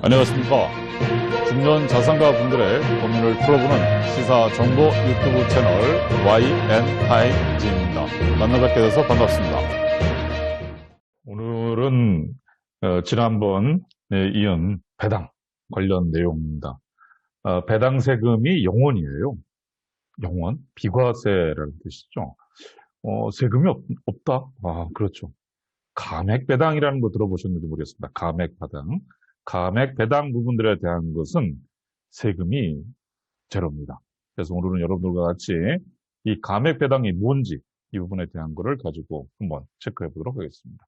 안녕하십니까. 중년 자산가 분들의 고민을 풀어보는 시사정보 유튜브 채널 YN타임즈입니다. 만나 뵙게 돼서 반갑습니다. 오늘은 지난번에 이은 배당 관련 내용입니다. 배당 세금이 영원이에요. 영원? 비과세라는 뜻이죠. 세금이 없다? 그렇죠. 감액 배당이라는 거 들어보셨는지 모르겠습니다. 감액 배당. 감액 배당 부분들에 대한 것은 세금이 제로입니다. 그래서 오늘은 여러분들과 같이 이 감액 배당이 뭔지 이 부분에 대한 것을 가지고 한번 체크해 보도록 하겠습니다.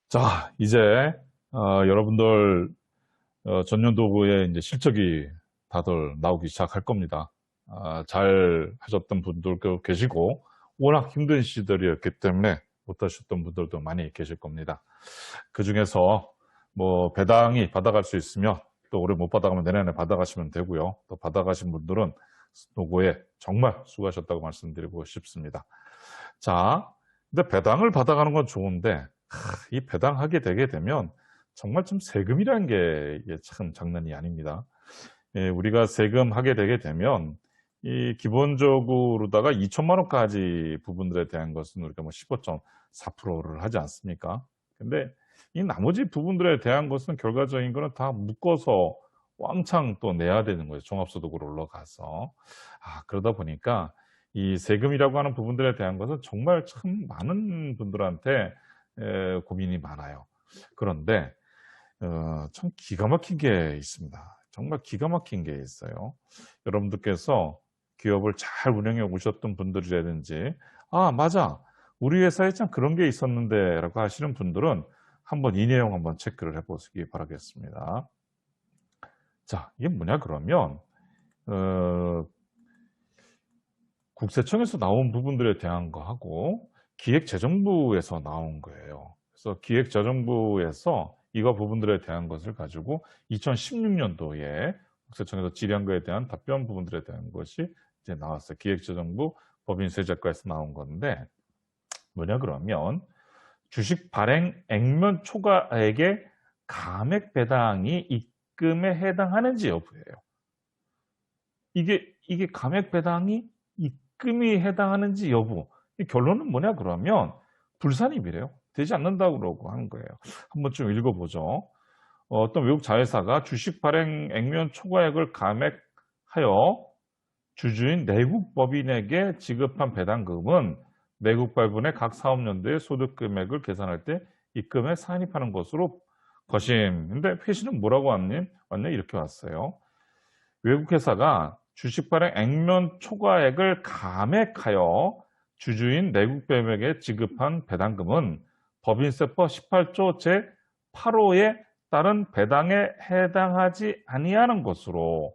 자, 이제 여러분들 전년도부에 이제 실적이 다들 나오기 시작할 겁니다. 잘 하셨던 분들도 계시고 워낙 힘든 시절이었기 때문에 못하셨던 분들도 많이 계실 겁니다. 그 중에서 뭐 배당이 받아갈 수 있으면 또 올해 못 받아가면 내년에 받아가시면 되고요. 또 받아가신 분들은 노고에 정말 수고하셨다고 말씀드리고 싶습니다. 자, 근데 배당을 받아가는 건 좋은데 이 배당하게 되게 되면 정말 좀 세금이라는 게 이게 참 장난이 아닙니다. 우리가 세금 하게 되게 되면 이 기본적으로다가 2천만 원까지 부분들에 대한 것은 우리가 뭐 15.4%를 하지 않습니까? 근데 이 나머지 부분들에 대한 것은 결과적인 거는 다 묶어서 왕창 또 내야 되는 거예요. 종합소득으로 올라가서. 그러다 보니까 이 세금이라고 하는 부분들에 대한 것은 정말 참 많은 분들한테 고민이 많아요. 그런데 참 기가 막힌 게 있습니다. 정말 기가 막힌 게 있어요. 여러분들께서 기업을 잘 운영해 오셨던 분들이라든지 맞아, 우리 회사에 참 그런 게 있었는데 라고 하시는 분들은 한번 이 내용 한번 체크를 해보시기 바라겠습니다. 자, 이게 뭐냐 그러면 국세청에서 나온 부분들에 대한 거하고 기획재정부에서 나온 거예요. 그래서 기획재정부에서 이거 부분들에 대한 것을 가지고 2016년도에 국세청에서 질의한 거에 대한 답변 부분들에 대한 것이 이제 나왔어요. 기획재정부 법인세제과에서 나온 건데 뭐냐 그러면 주식 발행 액면 초과액의 감액 배당이 입금에 해당하는지 여부예요. 이게 감액 배당이 입금이 해당하는지 여부. 이 결론은 뭐냐 그러면 불산입이래요. 되지 않는다고 그러고 하는 거예요. 한번 좀 읽어보죠. 어떤 외국 자회사가 주식 발행 액면 초과액을 감액하여 주주인 내국 법인에게 지급한 배당금은 내국 발분의 각 사업연도의 소득 금액을 계산할 때 입금에 산입하는 것으로 것임. 근데 회신은 뭐라고 왔냐? 이렇게 왔어요. 외국 회사가 주식 발행 액면 초과액을 감액하여 주주인 내국 법인에게 지급한 배당금은 법인세법 18조 제8호에 따른 배당에 해당하지 아니하는 것으로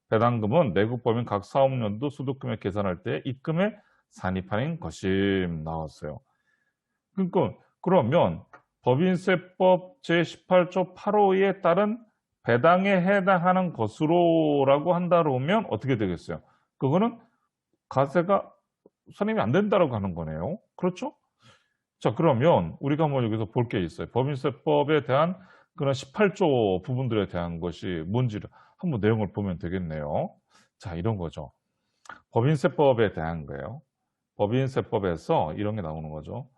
배당금은 내국 법인 각 사업연도 소득금액 계산할 때 입금에 산입하는 것임 나왔어요. 그러니까 그러면 법인세법 제18조 8호에 따른 배당에 해당하는 것으로라고 한다면 어떻게 되겠어요? 그거는 과세가 선임이 안 된다라고 하는 거네요. 그렇죠? 자, 그러면 우리가 한번 여기서 볼 게 있어요. 법인세법에 대한 그런 18조 부분들에 대한 것이 뭔지를 한번 내용을 보면 되겠네요. 자, 이런 거죠. 법인세법에 대한 거예요. 법인세법에서 이런 게 나오는 거죠.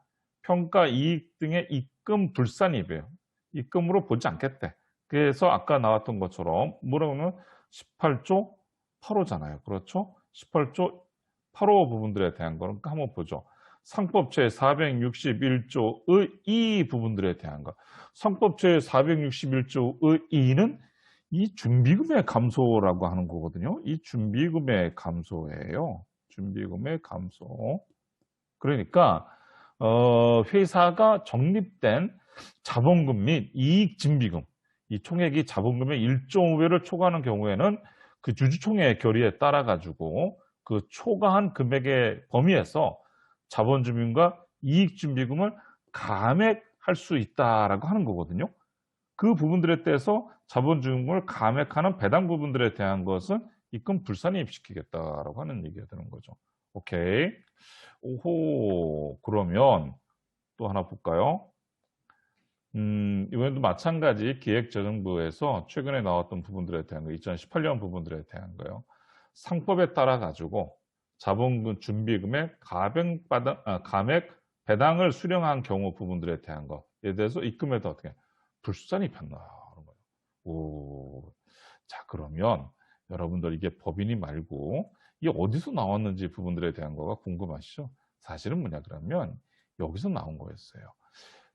평가 이익 등의 입금 불산입이에요. 입금으로 보지 않겠대. 그래서 아까 나왔던 것처럼 뭐라고 하면 18조 8호잖아요. 그렇죠? 18조 8호 부분들에 대한 거는 한번 보죠. 상법 제461조의 이 부분들에 대한 거. 상법 제461조의 이는 이 준비금의 감소라고 하는 거거든요. 이 준비금의 감소예요. 준비금의 감소. 그러니까 회사가 적립된 자본금 및 이익 증비금, 이 총액이 자본금의 1.5배를 초과하는 경우에는 그 주주총회 결의에 따라 가지고 그 초과한 금액의 범위에서 자본주민과 이익준비금을 감액할 수 있다라고 하는 거거든요. 그 부분들에 대해서 자본주민금을 감액하는 배당 부분들에 대한 것은 입금 불산입시키겠다라고 하는 얘기가 되는 거죠. 오케이. 오호, 그러면 또 하나 볼까요? 이번에도 마찬가지 기획재정부에서 최근에 나왔던 부분들에 대한 거, 2018년 부분들에 대한 거요. 상법에 따라 가지고 자본금 준비금의 감액 배당을 수령한 경우 부분들에 대한 거에 대해서 입금에도 어떻게 불수산입한다. 오, 자 그러면 여러분들 이게 법인이 말고 이게 어디서 나왔는지 부분들에 대한 거가 궁금하시죠? 사실은 뭐냐 그러면 여기서 나온 거였어요.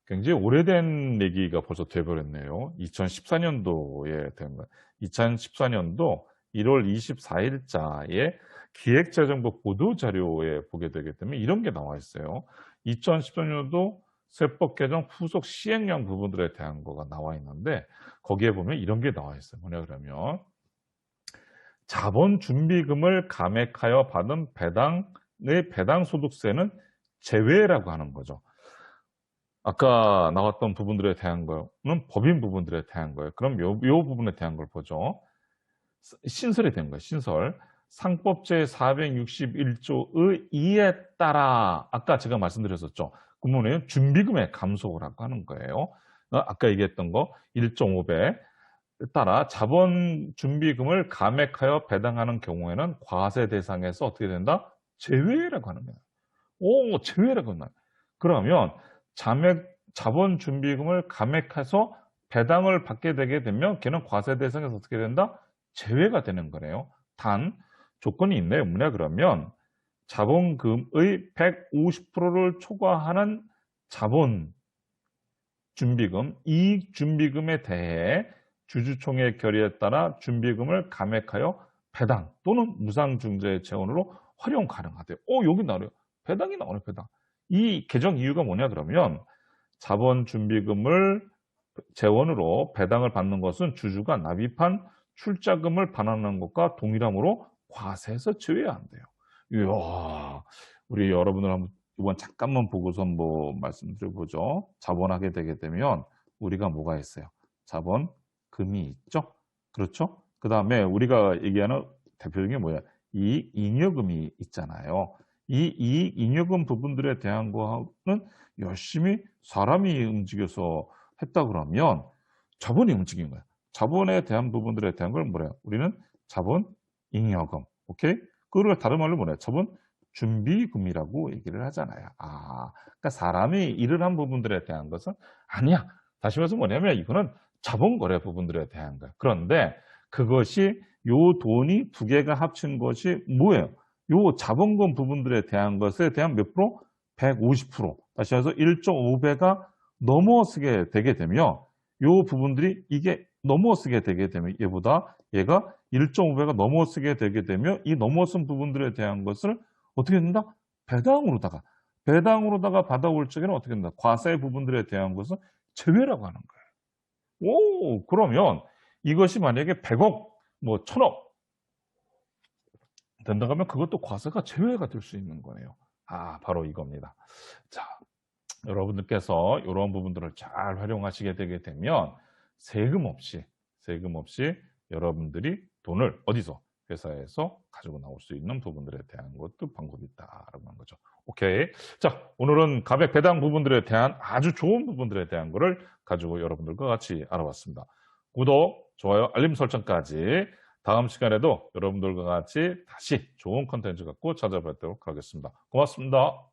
굉장히 오래된 얘기가 벌써 돼버렸네요. 2014년도에 된 거예요. 2014년도 1월 24일자에 기획재정부 보도자료에 보게 되기 때문에 이런 게 나와 있어요. 2014년도 세법 개정 후속 시행령 부분들에 대한 거가 나와 있는데 거기에 보면 이런 게 나와 있어요. 뭐냐 그러면 자본 준비금을 감액하여 받은 배당 소득세는 제외라고 하는 거죠. 아까 나왔던 부분들에 대한 거는 법인 부분들에 대한 거예요. 그럼 요 부분에 대한 걸 보죠. 신설이 된 거예요. 신설. 상법 제461조의 2에 따라 아까 제가 말씀드렸었죠. 그 부분에 준비금의 감소라고 하는 거예요. 아까 얘기했던 거 1.5배 따라 자본 준비금을 감액하여 배당하는 경우에는 과세 대상에서 어떻게 된다? 제외라고 하는 거예요. 오, 제외라고 하는 거예요. 그러면 자본 준비금을 감액해서 배당을 받게 되게 되면 걔는 과세 대상에서 어떻게 된다? 제외가 되는 거네요. 단 조건이 있네요. 뭐냐 그러면 자본금의 150%를 초과하는 자본 준비금, 이익 준비금에 대해 주주총회 결의에 따라 준비금을 감액하여 배당 또는 무상증자의 재원으로 활용 가능하대요. 여기 나와요. 배당이 나오네, 배당. 이 개정 이유가 뭐냐 그러면 자본 준비금을 재원으로 배당을 받는 것은 주주가 납입한 출자금을 반환하는 것과 동일하므로 과세에서 제외한대요. 이야, 우리 여러분들 한번 이번 잠깐만 보고서 뭐 말씀드려보죠. 자본하게 되게 되면 우리가 뭐가 있어요? 자본금이 있죠? 그렇죠? 그 다음에 우리가 얘기하는 대표적인 게 뭐야? 이익 잉여금이 있잖아요. 이 이익 잉여금 부분들에 대한 거는 열심히 사람이 움직여서 했다 그러면 자본이 움직인 거야. 자본에 대한 부분들에 대한 걸 뭐래요? 우리는 자본 잉여금. 오케이? 그걸 다른 말로 뭐래요? 자본 준비금이라고 얘기를 하잖아요. 그러니까 사람이 일을 한 부분들에 대한 것은 아니야. 다시 말해서 뭐냐면 이거는 자본거래 부분들에 대한 거야. 그런데 그것이 요 돈이 두 개가 합친 것이 뭐예요? 요 자본금 부분들에 대한 것에 대한 몇 프로? 150%. 다시 해서 1.5배가 넘어서게 되게 되면 요 부분들이 이게 넘어서게 되게 되면 얘가 1.5배가 넘어서게 되게 되면 이 넘어선 부분들에 대한 것을 어떻게 된다? 배당으로다가 받아올 적에는 어떻게 된다? 과세 부분들에 대한 것은 제외라고 하는 거예요. 오, 그러면 이것이 만약에 100억, 뭐 1000억 된다고 하면 그것도 과세가 제외가 될 수 있는 거예요. 바로 이겁니다. 자, 여러분들께서 이런 부분들을 잘 활용하시게 되게 되면 세금 없이 여러분들이 돈을 어디서? 회사에서 가지고 나올 수 있는 부분들에 대한 것도 방법이 있다라고 하는 거죠. 오케이. 자, 오늘은 가백 배당 부분들에 대한 아주 좋은 부분들에 대한 거를 가지고 여러분들과 같이 알아봤습니다. 구독, 좋아요, 알림 설정까지 다음 시간에도 여러분들과 같이 다시 좋은 컨텐츠 갖고 찾아뵙도록 하겠습니다. 고맙습니다.